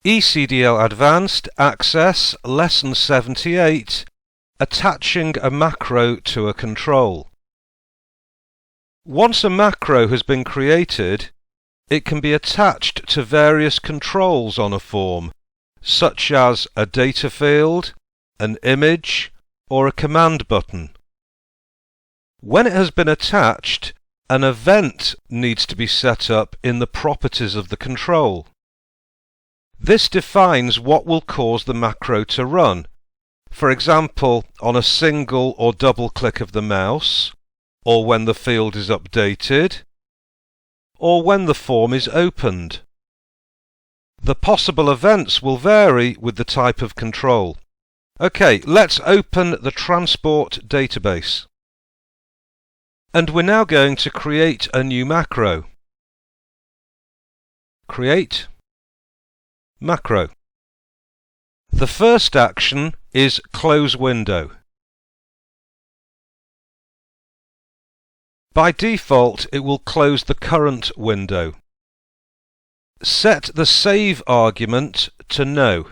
ECDL Advanced Access Lesson 78 Attaching a macro to a control. Once a macro has been created, it can be attached to various controls on a form, such as a data field, an image, or a command button. When it has been attached, an event needs to be set up in the properties of the control. This defines what will cause the macro to run, for example, on a single or double click of the mouse, or when the field is updated, or when the form is opened. The possible events will vary with the type of control. Okay, let's open the transport database. And we're now going to create a new macro. Create macro. The first action is close window. By default, it will close the current window. Set the save argument to no.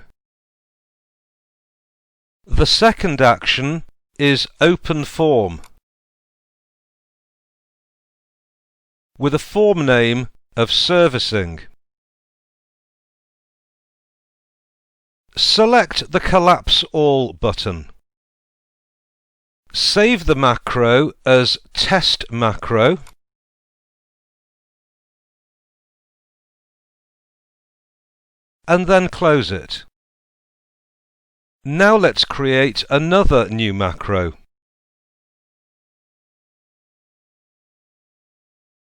The second action is open form, with a form name of servicing. Select the Collapse All button. Save the macro as test macro. And then close it. Now let's create another new macro.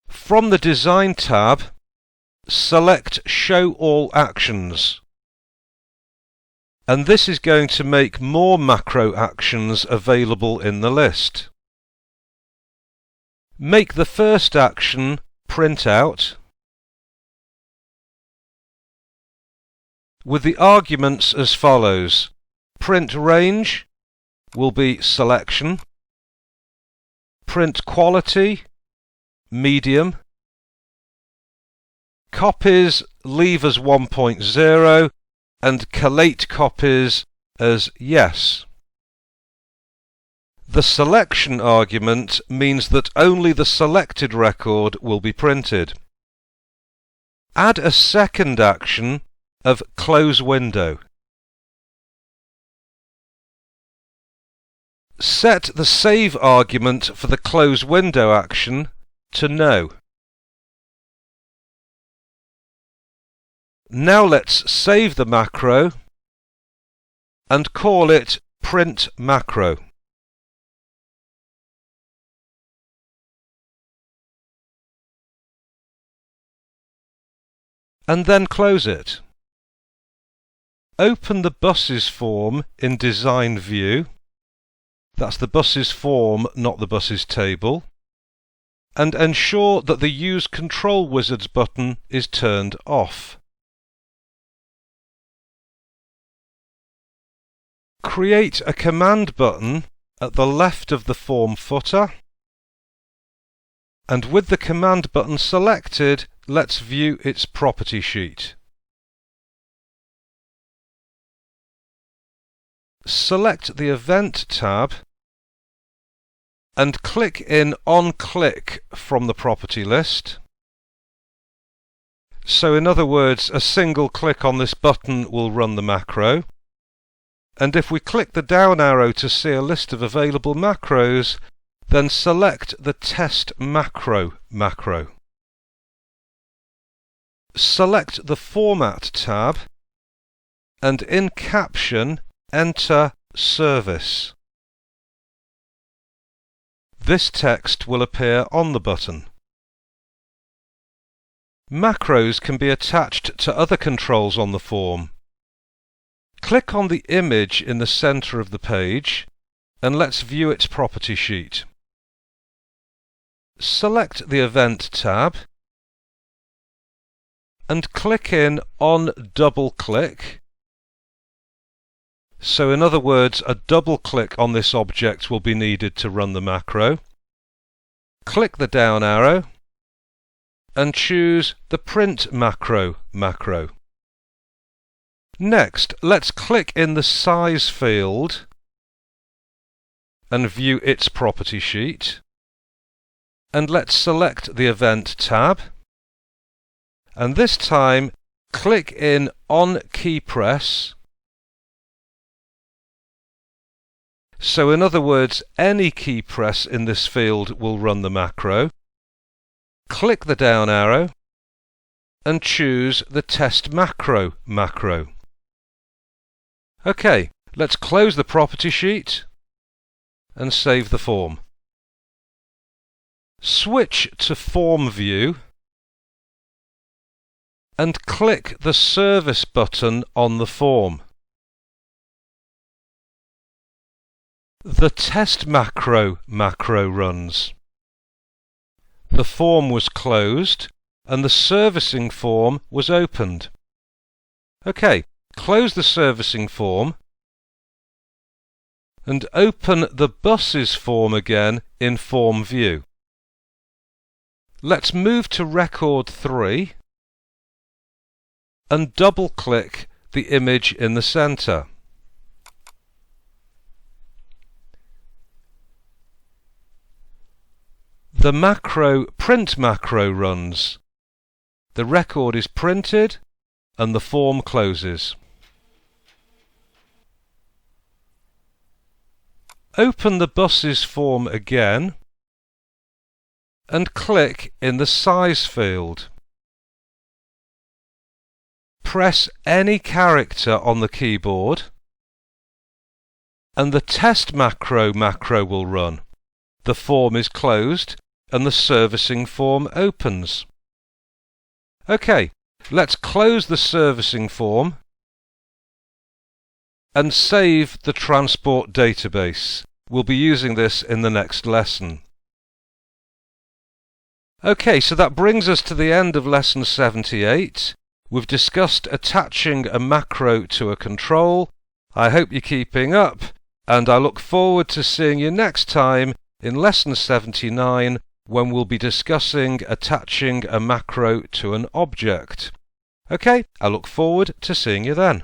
From the Design tab, select Show All Actions. And this is going to make more macro actions available in the list. Make the first action print out, with the arguments as follows. Print range will be selection, print quality, medium, copies leave as 1.0, and collate copies as yes. The selection argument means that only the selected record will be printed. Add a second action of close window. Set the save argument for the close window action to no. Now let's save the macro and call it print macro. And then close it. Open the buses form in Design View. That's the buses form, not the buses table. And ensure that the Use Control Wizards button is turned off. Create a command button at the left of the form footer, and with the command button selected, let's view its property sheet. Select the Event tab and click in OnClick from the property list. So in other words, a single click on this button will run the macro. And if we click the down arrow to see a list of available macros, then select the Test Macro macro. Select the Format tab, and in Caption, enter Service. This text will appear on the button. Macros can be attached to other controls on the form. Click on the image in the center of the page and let's view its property sheet. Select the Event tab and click in on Double Click. So in other words, a double click on this object will be needed to run the macro. Click the down arrow and choose the Print Macro macro. Next, let's click in the size field and view its property sheet. And let's select the Event tab. And this time, click in on key press. So in other words, any key press in this field will run the macro. Click the down arrow and choose the Test Macro macro. OK, let's close the property sheet and save the form. Switch to Form View and click the Service button on the form. The Test Macro macro runs. The form was closed and the servicing form was opened. OK, close the servicing form and open the buses form again in Form View. Let's move to Record 3 and double-click the image in the centre. The macro Print macro runs. The record is printed and the form closes. Open the buses form again and click in the size field. Press any character on the keyboard and the Test Macro macro will run. The form is closed and the servicing form opens. OK, let's close the servicing form and save the transport database. We'll be using this in the next lesson. OK, so that brings us to the end of lesson 78. We've discussed attaching a macro to a control. I hope you're keeping up, and I look forward to seeing you next time in lesson 79, when we'll be discussing attaching a macro to an object. OK, I look forward to seeing you then.